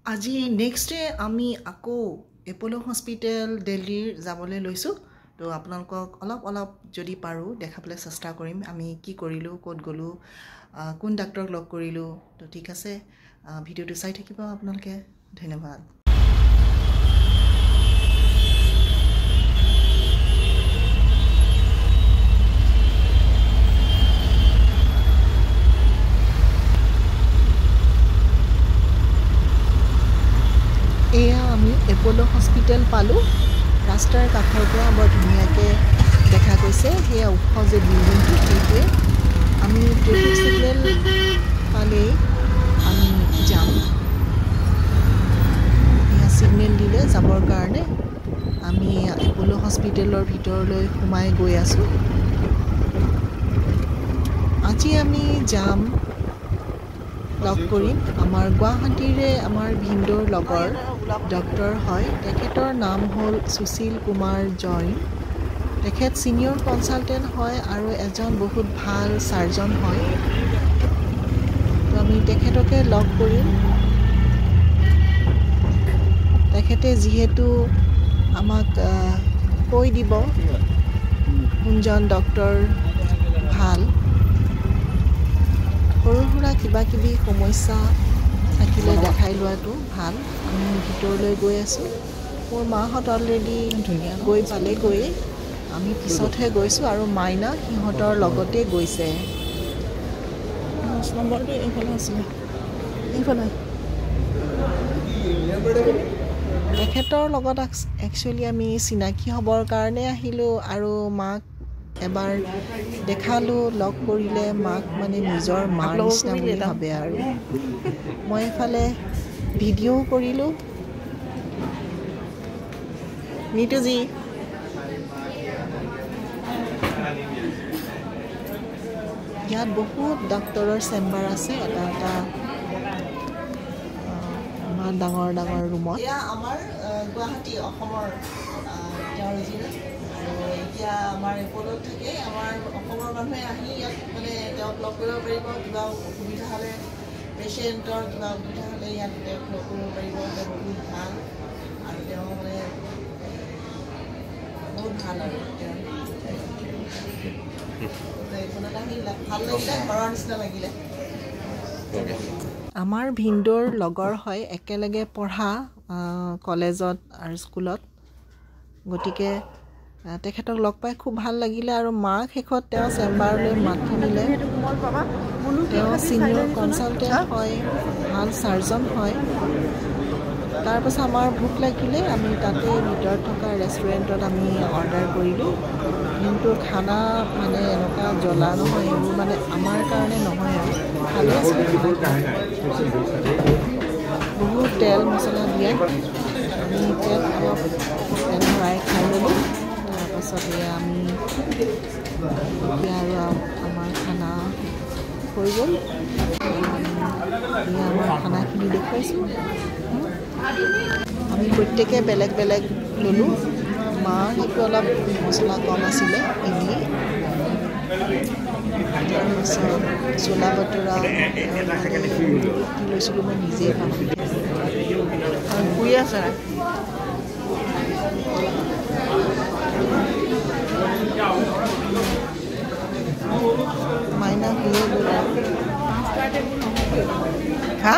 আজি next day আমি আকৌ এপ'লো হস্পিটেল দিল্লীৰ যাবলৈ লৈছোঁ তো আপোনালোকক অলপ যদি পাৰোঁ দেখাবলৈ চেষ্টা কৰিম আমি কি কৰিলোঁ ক'ত গ'লোঁ কোন ডাক্তৰক লগ কৰিলোঁ তো ঠিক আছে ভিডিঅ'টো চাই থাকিব আপোনালোকে ধন্যবাদ এয়া আমি এপ'লো হস্পিটেল পালোঁ ৰাস্তাৰ কাষৰ পৰা বৰ ধুনীয়াকৈ দেখা গৈছে সেয়া ওখ যে বিল্ডিংটো সেইটোৱে আমি ট্ৰেফিক ছিগনেল পালেই আমি যাম এয়া ছিগনেল দিলে যাবৰ কাৰণে আমি এপ'লো হস্পিটেলৰ ভিতৰলৈ সোমাই গৈ আছোঁ আজি আমি যাম লগ কৰিম আমাৰ গুৱাহাটীৰে আমাৰ ভিন্দৰ লগৰ ডক্টৰ হয় তেখেতৰ নাম হ'ল সুশীল কুমাৰ জৈন তেখেত সিনিয়ৰ কনসালটেন্ট হয় আৰু এজন বহুত ভাল সাৰ্জন হয় তো আমি তেখেতকে লগ কৰিম তেখেতে যিহেতু আমাক কৈ দিব কোনজন ডক্টৰ ভাল সৰু সুৰা কিবা কিবি সমস্যা থাকিলে দেখাই লোৱাটো ভাল আমি ভিতৰলৈ গৈ আছোঁ মোৰ মাহঁত অলৰেডি গৈ পালেগৈ আমি পিছতহে গৈছোঁ আৰু মাইনা সিহঁতৰ লগতে গৈছে নম্বৰটো এইফালে আছিলে এইফালে তেখেতৰ লগত একচুৱেলি আমি চিনাকি হ'বৰ কাৰণে আহিলোঁ আৰু মাক এবাৰ দেখালোঁ লগ কৰিলে মাক মানে নিজৰ মাৰ নিচিনা বুলি ভাবে আৰু মই এফালে ভিডিঅ' কৰিলোঁ নিতুজি ইয়াত বহুত ডাক্তৰৰ চেম্বাৰ আছে এটা এটা আমাৰ ডাঙৰ ডাঙৰ ৰুমত এয়া আমাৰ গুৱাহাটী অসমৰ এতিয়া আমাৰ এপ'লত থাকে আমাৰ অসমৰ মানুহে আহি ইয়াত মানে তেওঁক লগ কৰিব পাৰিব কিবা অসুবিধা হ'লে পেচেণ্টৰ কিবা অসুবিধা হ'লে ইয়াত তেওঁক লগ কৰিব পাৰিব তেওঁ বহুত ভাল আৰু তেওঁ মানে বহুত ভাল আৰু তেওঁ এইখনত আহি ভাল লাগিলে ঘৰৰ নিচিনা লাগিলে আমাৰ ভিন্দৰ লগৰ হয় একেলগে পঢ়া কলেজত আৰু স্কুলত গতিকে তেখেতক লগ পাই খুব ভাল লাগিলে আৰু মাক শেষত তেওঁ চেম্বাৰলৈ মাতি নিলে তেওঁ ছিনিয়ৰ কনচালটেণ্ট হয় ভাল চাৰ্জন হয় তাৰপাছত আমাৰ ভোক লাগিলে আমি তাতে ভিতৰত থকা ৰেষ্টুৰেণ্টত আমি অৰ্ডাৰ কৰিলোঁ কিন্তু খানা মানে এনেকুৱা জ্বলা নহয় এইবোৰ মানে আমাৰ কাৰণে নহয় আৰু ভালে আছিলে বহুত তেল মছলা দিয়া আমি তেল অলপ তেল ভৰাই খাই ল'লোঁ তাৰপাছতে আমি এতিয়া আৰু আমাৰ খানা হৈ গ'ল আমাৰ খানাখিনি দেখুৱাইছোঁ আমি প্ৰত্যেকে বেলেগ বেলেগ ল'লোঁ মাৰ সেইটো অলপ মছলা কম আছিলে এনেই তাৰপিছত চোলা বতৰা লৈছিলোঁ মই নিজেই পাহৰি শুই আছে মাইনা শুয়ে গ'ল হা